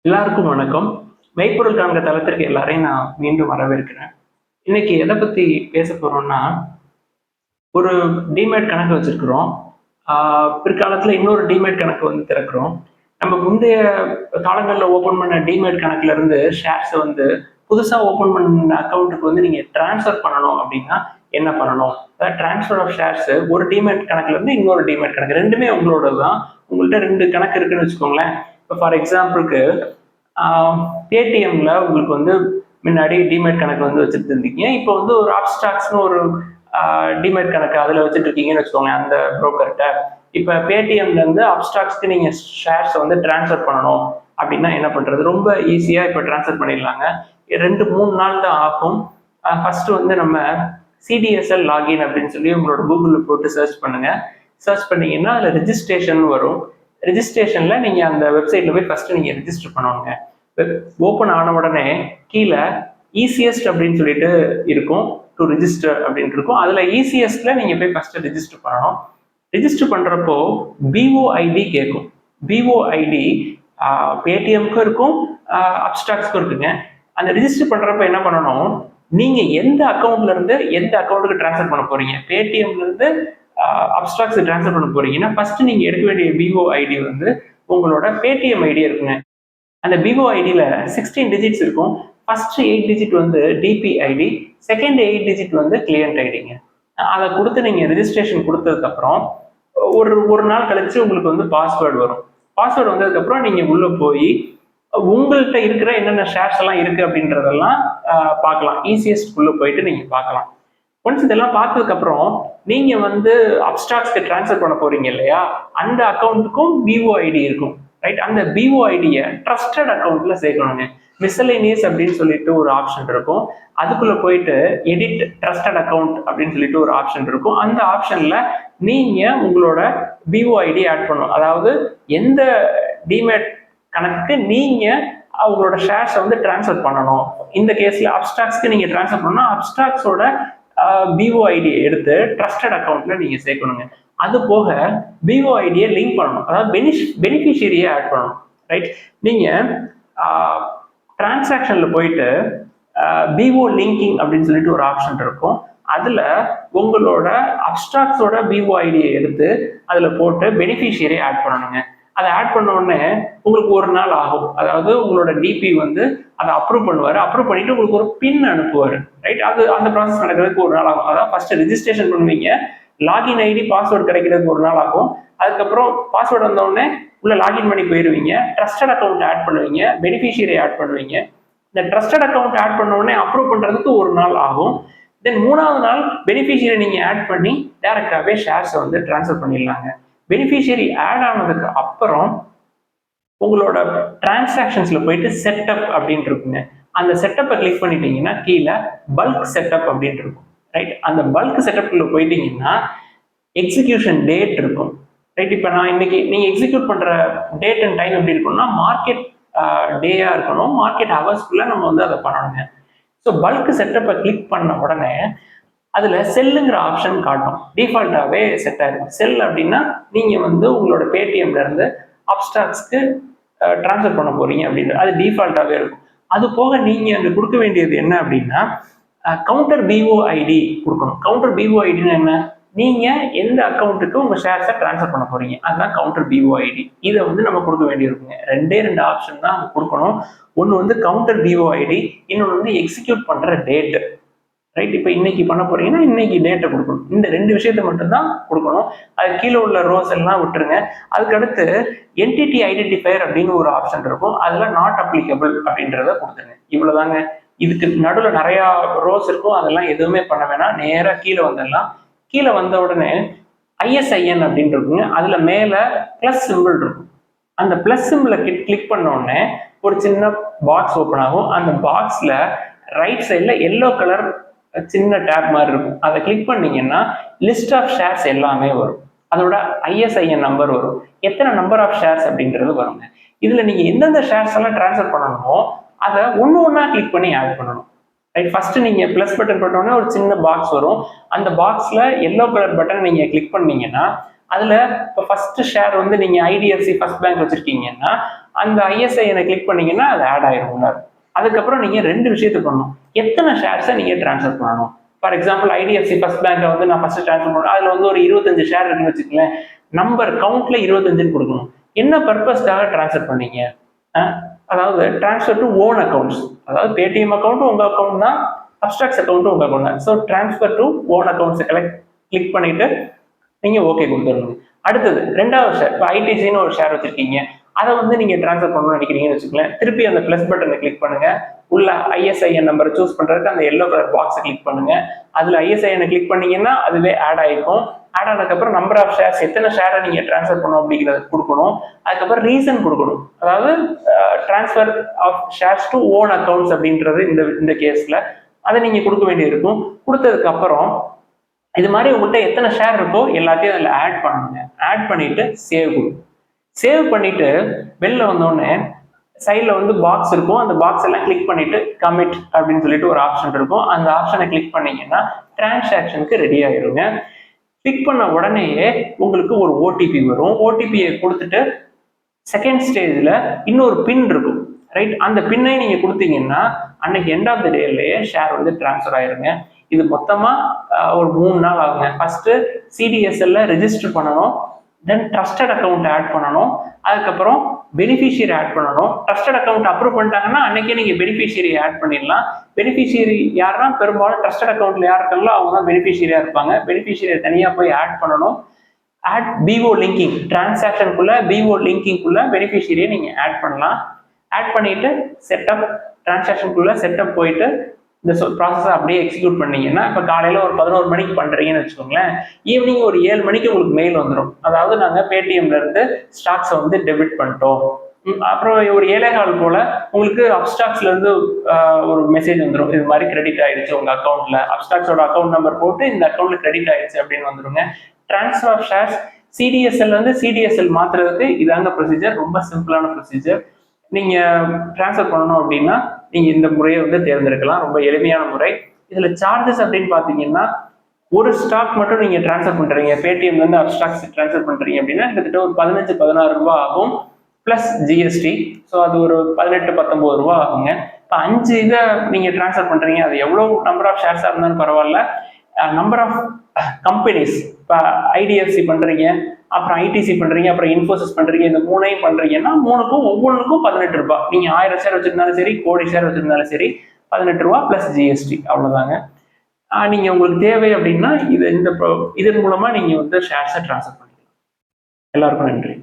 எல்லாருக்கும் வணக்கம். மெய்ப்பொருள் காண்க தளத்திற்கு எல்லாரையும் நான் மீண்டும் வரவேற்கிறேன். இன்னைக்கு எத பத்தி பேச போறோம்னா, ஒரு டீமேட் கணக்கு வச்சிருக்கிறோம். ஆ பிற்காலத்துல இன்னொரு டீமேட் கணக்கு வந்து திறக்கிறோம். நம்ம முந்தைய காலங்கள்ல ஓப்பன் பண்ண டீமேட் கணக்குல இருந்து ஷேர்ஸ வந்து புதுசா ஓப்பன் பண்ண அக்கவுண்ட்க்கு வந்து நீங்க ட்ரான்ஸ்ஃபர் பண்ணணும் அப்படின்னா என்ன பண்ணணும்? அதாவது ட்ரான்ஸ்ஃபர் ஆஃப் ஷேர்ஸ் ஒரு டீமேட் கணக்குல இருந்து இன்னொரு டீமேட் கணக்கு 2மே உங்களோடது தான். உங்கள்ட்ட 2 கணக்கு இருக்குன்னு வச்சுக்கோங்களேன். இப்போ ஃபார் எக்ஸாம்பிளுக்கு பேடிஎம்ல உங்களுக்கு வந்து முன்னாடி டிமேட் கணக்கு வந்து வச்சுட்டு இருந்தீங்க. இப்போ வந்து ஒரு அப்ஸ்டாக்ஸ்னு ஒரு டிமேட் கணக்கு அதில் வச்சுட்டு இருக்கீங்கன்னு வச்சுக்கோங்க அந்த புரோக்கர்கிட்ட. இப்போ பேடிஎம்ல இருந்து அப்ஸ்டாக்ஸ்க்கு நீங்க ஷேர்ஸ் வந்து டிரான்ஸ்ஃபர் பண்ணணும் அப்படின்னா என்ன பண்றது? ரொம்ப ஈஸியா இப்போ டிரான்ஸ்ஃபர் பண்ணிடலாங்க. 2-3 நாள் தான் ஆகும். ஃபர்ஸ்ட் வந்து நம்ம சிடிஎஸ்எல் லாகின் அப்படின்னு சொல்லி உங்களோட கூகுளில் போட்டு சர்ச் பண்ணுங்க. சர்ச் பண்ணீங்கன்னா அதில் ரிஜிஸ்ட்ரேஷன் வரும். ரிஜிஸ்ட்ரேஷன்ல நீங்க அந்த வெப்சைட்ல போய் ஃபர்ஸ்ட் நீங்க ரிஜிஸ்டர் பண்ணணுங்க. ஓப்பன் ஆன உடனே கீழே ஈஸியஸ்ட் அப்படின்னு சொல்லிட்டு இருக்கும், டு ரிஜிஸ்டர் அப்படின்னு இருக்கும். அதுல ஈஸியஸ்ட்ல நீங்க போய் ஃபர்ஸ்ட் ரிஜிஸ்டர் பண்ணணும். ரிஜிஸ்டர் பண்றப்போ பிஓஐடி கேட்கும். பிஓஐடி பேடிஎம்க்கும் இருக்கும், அப்ஸ்டாக்ஸ்க்கும் இருக்குங்க. அந்த ரிஜிஸ்டர் பண்றப்ப என்ன பண்ணணும், நீங்க எந்த அக்கௌண்ட்ல இருந்து எந்த அக்கௌண்ட்டுக்கு டிரான்ஸ்ஃபர் பண்ண போறீங்க, பேடிஎம்ல இருந்து அப்ஸ்ட்ராக்ட்ஸ் ட்ரான்ஸ்ஃபர் பண்ண போறீங்கன்னா ஃபர்ஸ்ட் நீங்க எடுக்க வேண்டிய பிஓ ஐடி வந்து உங்களோட பேடிஎம் ஐடி இருக்குங்க. அந்த பிஓ ஐடியில 16 டிஜிட்ஸ் இருக்கும். ஃபர்ஸ்ட் 8 டிஜிட் வந்து டிபி ஐடி, செகண்ட் 8 டிஜிட் வந்து கிளியன்ட் ஐடிங்க. அதை கொடுத்து நீங்க ரிஜிஸ்ட்ரேஷன் கொடுத்ததுக்கு அப்புறம் ஒரு நாள் கழிச்சு உங்களுக்கு வந்து பாஸ்வேர்டு வரும். பாஸ்வேர்டு வந்ததுக்கு அப்புறம் நீங்க உள்ள போய் உங்கள்கிட்ட இருக்கிற என்னென்ன ஷேர்ஸ் எல்லாம் இருக்கு அப்படின்றதெல்லாம் பார்க்கலாம். ஈஸியஸ்ட் உள்ள போயிட்டு நீங்க பார்க்கலாம். ஒன்ஸ் இதெல்லாம் பார்த்ததுக்கு அப்புறம் நீங்க வந்து அப்ஸ்டாக்ஸ்க்கு டிரான்ஸ்ஃபர் பண்ண போறீங்க இல்லையா, அந்த அக்கௌண்ட்டுக்கும் பிஓ ஐடி இருக்கும். ரைட், அந்த பிஓ ஐடியை ட்ரஸ்டட் அக்கௌண்ட்ல சேர்க்கணுங்க. மிஸ்சலேனியஸ் அப்படின்னு சொல்லிட்டு ஒரு ஆப்ஷன் இருக்கும். அதுக்குள்ள போயிட்டு எடிட் ட்ரஸ்டட் அக்கௌண்ட் அப்படின்னு சொல்லிட்டு ஒரு ஆப்ஷன் இருக்கும். அந்த ஆப்ஷன்ல நீங்க உங்களோட பிஓ ஐடி ஆட் பண்ணணும். அதாவது எந்த டிமேட் கணக்கு நீங்க அவங்களோட ஷேர்ஸ் வந்து டிரான்ஸ்ஃபர் பண்ணணும். இந்த கேஸ்ல அப்ஸ்டாக்ஸ்க்கு நீங்க டிரான்ஸ்ஃபர் பண்ணணும். அப்ஸ்டாக்ஸோட பிஓஐடியை எடுத்து ட்ரஸ்டட் அக்கௌண்ட்ல நீங்க சேர்க்கணுங்க. அது போக பிஓஐடியை லிங்க் பண்ணணும். அதாவது பெனிஃபிஷியரியை ஆட் பண்ணணும். ரைட், நீங்க டிரான்சாக்ஷன்ல போயிட்டு பிஓ லிங்கிங் அப்படின்னு சொல்லிட்டு ஒரு ஆப்ஷன் இருக்கும். அதுல உங்களோட அப்ஸ்ட்ராக்ட்ஸோட பிஓஐடியை எடுத்து அதுல போட்டு பெனிஃபிஷியரி ஆட் பண்ணணுங்க. அதை ஆட் பண்ண உடனே உங்களுக்கு ஒரு நாள் ஆகும். அதாவது உங்களோட டிபி வந்து அதை அப்ரூவ் பண்ணுவாரு. அப்ரூவ் பண்ணிட்டு உங்களுக்கு ஒரு பின் அனுப்புவாரு. ரைட், அது அந்த ப்ராசஸ் நடக்கிறதுக்கு ஒரு நாள் ஆகும். அதாவது ஃபர்ஸ்ட் ரிஜிஸ்ட்ரேஷன் பண்ணுவீங்க, லாகின் ஐடி பாஸ்வேர்டு கிடைக்கிறதுக்கு ஒரு நாள் ஆகும். அதுக்கப்புறம் பாஸ்வேர்டு வந்த உடனே உள்ள லாகின் பண்ணி போயிருவீங்க. ட்ரஸ்டட் அக்கௌண்ட் ஆட் பண்ணுவீங்க, பெனிஃபிஷியரி ஆட் பண்ணுவீங்க. இந்த ட்ரஸ்டட் அக்கௌண்ட் ஆட் பண்ண உடனே அப்ரூவ் பண்றதுக்கு ஒரு நாள் ஆகும். தென் 3வது நாள் பெனிஃபிஷியரி நீங்க ஆட் பண்ணி டைரக்டாவே ஷேர்ஸை வந்து டிரான்ஸ்ஃபர் பண்ணிடலாங்க. பெனிஃபிஷியரி ஆட் ஆனதுக்கு அப்புறம் உங்களோட டிரான்சாக்ஷன்ஸ்ல போயிட்டு செட்டப் அப்படின்னு இருக்குங்க. அந்த செட்டப்பை கிளிக் பண்ணிட்டீங்கன்னா கீழே பல்க் செட்டப் அப்படின்னு இருக்கும். ரைட், அந்த பல்க் செட்டப்குள்ள போயிட்டீங்கன்னா எக்ஸிகியூஷன் டேட் இருக்கும். ரைட், இப்போ நான் இன்னைக்கு நீங்க எக்ஸிக்யூட் பண்ற டேட் அண்ட் டைம் எப்படி இருக்கும்னா மார்க்கெட் டேயா இருக்கணும், மார்க்கெட் ஹவர்ஸ்க்குள்ள நம்ம வந்து அதை பண்ணணுங்க. ஸோ பல்க் செட்டப்பை கிளிக் பண்ண உடனே அதுல செல்லுங்கிற ஆப்ஷன் காட்டும். டிஃபால்ட்டாவே செட் ஆயிருக்கும். செல் அப்படின்னா நீங்க வந்து உங்களோட பேடிஎம்ல இருந்து அப்ஸ்டாக்ஸ்க்கு டிரான்ஸ்ஃபர் பண்ண போறீங்க அப்படின்னு அது டிஃபால்ட்டாவே இருக்கும். அது போக நீங்க அங்க கொடுக்க வேண்டியது என்ன அப்படின்னா கவுண்டர் பிஓஐடி கொடுக்கணும். கவுண்டர் பிஓஐடின்னு என்ன, நீங்க எந்த அக்கௌண்ட்டுக்கு உங்க ஷேர்ஸை டிரான்ஸ்ஃபர் பண்ண போறீங்க, அதுதான் கவுண்டர் பிஓஐடி. இதை வந்து நம்ம கொடுக்க வேண்டியிருக்குங்க. 2 ஆப்ஷன் தான் கொடுக்கணும். ஒன்று வந்து கவுண்டர் பிஓஐடி, இன்னொன்று வந்து எக்ஸிக்யூட் பண்ற டேட். ரைட், இப்போ இன்னைக்கு பண்ண போறீங்கன்னா இன்னைக்கு டேட்டை கொடுக்கணும். இந்த 2 விஷயத்தை மட்டும் தான் கொடுக்கணும். அது கீழே உள்ள ரோஸ் எல்லாம் விட்டுருங்க. அதுக்கடுத்து என்டிட்டி ஐடென்டிஃபையர் அப்படின்னு ஒரு ஆப்ஷன் இருக்கும். அதுல நாட் அப்ளிகபிள் அப்படின்றத கொடுத்துருங்க. இவ்வளவுதாங்க. இதுக்கு நடுவில் நிறைய ரோஸ் இருக்கும். அதெல்லாம் எதுவுமே பண்ண வேணாம், நேராக கீழே வந்துடலாம். கீழே வந்த உடனே ஐஎஸ்ஐஎன் அப்படின்னு இருக்குங்க. அதுல மேல பிளஸ் சிம்பிள் இருக்கும். அந்த பிளஸ் சிம்பிளை கிளிக் பண்ண உடனே ஒரு சின்ன பாக்ஸ் ஓப்பன் ஆகும். அந்த பாக்ஸ்ல ரைட் சைட்ல எல்லோ கலர் சின்ன டேப் மாதிரி இருக்கும். அதை கிளிக் பண்ணீங்கன்னா லிஸ்ட் ஆஃப் ஷேர்ஸ் எல்லாமே வரும். அதோட ஐஎஸ்ஐஎன் நம்பர் வரும், எத்தனை நம்பர் ஆஃப் ஷேர்ஸ் அப்படின்றது வருங்க. இதுல நீங்க எந்தெந்த ஷேர்ஸ் எல்லாம் டிரான்ஸ்ஃபர் பண்ணணுமோ அதை ஒண்ணா கிளிக் பண்ணி ஆட் பண்ணணும். ரைட், ஃபர்ஸ்ட் நீங்க பிளஸ் பட்டன் போட்டோன்னே ஒரு சின்ன பாக்ஸ் வரும். அந்த பாக்ஸ்ல எல்லோ கலர் பட்டன் நீங்க கிளிக் பண்ணீங்கன்னா அதுல இப்போ ஃபர்ஸ்ட் ஷேர் வந்து நீங்க ஐடிஎஃப்சி ஃபர்ஸ்ட் பேங்க் வச்சிருக்கீங்கன்னா அந்த ஐஎஸ்ஐஎனை கிளிக் பண்ணீங்கன்னா அது ஆட் ஆயிரும். அதுக்கப்புறம் நீங்க ரெண்டு விஷயத்தை பண்ணணும். எத்தனை ஷேர்ஸை நீங்க டிரான்ஸ்ஃபர் பண்ணணும். ஃபார் எக்ஸாம்பிள் ஐடிஎஃப்சி ஃபர்ஸ்ட் பேங்கை வந்து நான் ஃபர்ஸ்ட் டிரான்ஸ்ஃபர் பண்ணணும், அதுல வந்து ஒரு 25 ஷேர் இருக்குன்னு வச்சுக்கலேன். நம்பர் கவுண்ட்ல 25 கொடுக்கணும். என்ன பர்பஸ்க்காக டிரான்ஸ்ஃபர் பண்ணீங்க? அதாவது டிரான்ஸ்ஃபர் டு ஓன் அக்கௌண்ட்ஸ். அதாவது பேடிஎம் அக்கௌண்ட்டும் உங்க அக்கௌண்ட் தான், அப்ஸ்ட்ராக்ஸ் அக்கௌண்ட்டும் உங்க அக்கௌண்ட் தான். ஸோ டிரான்ஸ்ஃபர் டு ஓன் அக்கௌண்ட்ஸை கிளிக் பண்ணிட்டு நீங்க ஓகே கொடுத்துடணும். அடுத்தது ரெண்டாவது ஷேர், இப்போ ஐடிசின்னு ஒரு ஷேர் வச்சிருக்கீங்க, அதை வந்து நீங்க டிரான்ஸ்ஃபர் பண்ணணும்னு நினைக்கிறீங்கன்னு வச்சுக்கலேன். திருப்பி அந்த பிளஸ் பட்டனை கிளிக் பண்ணுங்க. உள்ள ஐஎஸ்ஐஎன் நம்பரை சூஸ் பண்றதுக்கு அந்த எல்லோ கலர் பாக்ஸை கிளிக் பண்ணுங்க. அதுல ஐஎஸ்ஐஎன் கிளிக் பண்ணீங்கன்னா அதுவே ஆட் ஆயிருக்கும். ஆட் ஆனதுக்கப்புறம் நம்பர் ஆஃப் ஷேர்ஸ், எத்தனை ஷேரை நீங்க டிரான்ஸ்ஃபர் பண்ணணும் அப்படிங்கிறத கொடுக்கணும். அதுக்கப்புறம் ரீசன் கொடுக்கணும். அதாவது transfer of shares to own accounts அப்படின்றது இந்த கேஸ்ல அதை நீங்க கொடுக்க வேண்டியிருக்கும். கொடுத்ததுக்கு அப்புறம் இது மாதிரி உங்கள்கிட்ட எத்தனை ஷேர் இருக்கோ எல்லாத்தையும் அதில் ஆட் பண்ணுங்க. ஆட் பண்ணிட்டு சேவ் கொடுங்க. சேவ் பண்ணிட்டு வெளில வந்தோடனே சைடில் வந்து பாக்ஸ் இருக்கும். அந்த பாக்ஸ் எல்லாம் கிளிக் பண்ணிட்டு கமிட் அப்படின்னு சொல்லிட்டு ஒரு ஆப்ஷன் இருக்கும். அந்த ஆப்ஷனை கிளிக் பண்ணீங்கன்னா டிரான்சாக்ஷனுக்கு ரெடி ஆயிருங்க. கிளிக் பண்ண உடனேயே உங்களுக்கு ஒரு ஓடிபி வரும். ஓடிபியை கொடுத்துட்டு செகண்ட் ஸ்டேஜில் இன்னொரு பின் இருக்கும், ரைட்? அந்த பின்னை நீங்க கொடுத்தீங்கன்னா அன்னைக்கு எண்ட் ஆஃப் த டேலயே ஷேர் வந்து டிரான்ஸ்ஃபர் ஆயிருங்க. இது மொத்தமா ஒரு 3 நாள் ஆகுங்க. ஃபர்ஸ்ட் சிடிஎஸ்எல்ல ரெஜிஸ்டர் பண்ணணும், தென் ட்ரஸ்டட் அக்கௌண்ட் ஆட் பண்ணணும், அதுக்கப்புறம் பெனிஃபிஷியரி ஆட் பண்ணணும். ட்ரஸ்டட் அக்கௌண்ட் அப்ரூவ் பண்ணிட்டாங்கன்னா அன்னைக்கே நீங்க பெனிஃபிஷியரி ஆட் பண்ணிடலாம். பெனிஃபிஷியரி யாருன்னா பெரும்பாலும் ட்ரஸ்டட் அக்கௌண்ட்ல யார் இருக்காங்களோ அவங்க தான் பெனிஃபிஷியரியா இருப்பாங்க. பெனிஃபிஷியரி தனியா போய் ஆட் பண்ணணும். ஆட் பிஓ லிங்கிங், டிரான்சாக்ஷனுக்குள்ள பிஓ லிங்கிங்குள்ள பெனிஃபிஷியரியை நீங்க ஆட் பண்ணலாம். ஆட் பண்ணிட்டு செட்டப், டிரான்சாக்ஷனுக்குள்ள செட்டப் போயிட்டு இந்த ப்ராசஸை அப்படியே எக்ஸிக்யூட் பண்ணீங்கன்னா, இப்போ காலையில் ஒரு 11 மணிக்கு பண்ணுறீங்கன்னு வச்சுக்கோங்களேன், ஈவினிங் ஒரு 7 மணிக்கு உங்களுக்கு மெயில் வந்துடும். அதாவது நாங்கள் பேடிஎம்ல இருந்து ஸ்டாக்ஸை வந்து டெபிட் பண்ணிட்டோம். அப்புறம் ஒரு 7:15 போல உங்களுக்கு அப்ஸ்டாக்ஸ்ல இருந்து ஒரு மெசேஜ் வந்துடும், இது மாதிரி கிரெடிட் ஆயிடுச்சு உங்க அக்கௌண்ட்ல, அப்ஸ்டாக்ஸோட அக்கௌண்ட் நம்பர் போட்டு இந்த அக்கௌண்ட்ல கிரெடிட் ஆயிடுச்சு அப்படின்னு வந்துருங்க. டிரான்ஸ்ஃபர் ஆஃப் ஷேர்ஸ் சிடிஎஸ்எல் வந்து சிடிஎஸ்எல் மாத்துறதுக்கு இதாங்க ப்ரொசீஜர். ரொம்ப சிம்பிளான ப்ரொசீஜர். நீங்க டிரான்ஸ்ஃபர் பண்ணணும் அப்படின்னா நீங்க இந்த முறையை வந்து தேர்ந்தெடுக்கலாம். ரொம்ப எளிமையான முறை. இதுல சார்ஜஸ் அப்படின்னு பாத்தீங்கன்னா, ஒரு ஸ்டாக் மட்டும் நீங்க டிரான்ஸ்ஃபர் பண்றீங்க, பேடிஎம்ல இருந்து அப்ஸ்டாக்ஸ் டிரான்ஸ்ஃபர் பண்றீங்க அப்படின்னா கிட்டத்தட்ட ஒரு 15-16 ரூபாய் ஆகும், பிளஸ் ஜிஎஸ்டி. ஸோ அது ஒரு 18-19 ரூபாய் ஆகுங்க. இப்போ 5 இதை நீங்க டிரான்ஸ்ஃபர் பண்றீங்க, அது எவ்வளவு நம்பர் ஆஃப் ஷேர்ஸா இருந்தாலும் பரவாயில்ல. நம்பர் ஆஃப் கம்பெனிஸ், இப்போ ஐடிஎஃப்சி பண்றீங்க, அப்புறம் ஐடிசி பண்றீங்க, அப்புறம் இன்ஃபோசிஸ் பண்றீங்க, இந்த 3ஐயும் பண்றீங்கன்னா ஒவ்வொன்றுக்கும் 18 ரூபாய். நீங்க 1000 ஷேர் வச்சிருந்தாலும் சரி, கோடி ஷேர் வச்சிருந்தாலும் சரி, 18 ரூபாய் பிளஸ் ஜிஎஸ்டி, அவ்வளவுதாங்க. நீங்க உங்களுக்கு தேவை அப்படின்னா இதன் மூலமா நீங்க வந்து ஷேர்ஸை டிரான்ஸ்ஃபர் பண்ணிக்கலாம். எல்லாருக்கும் நன்றி.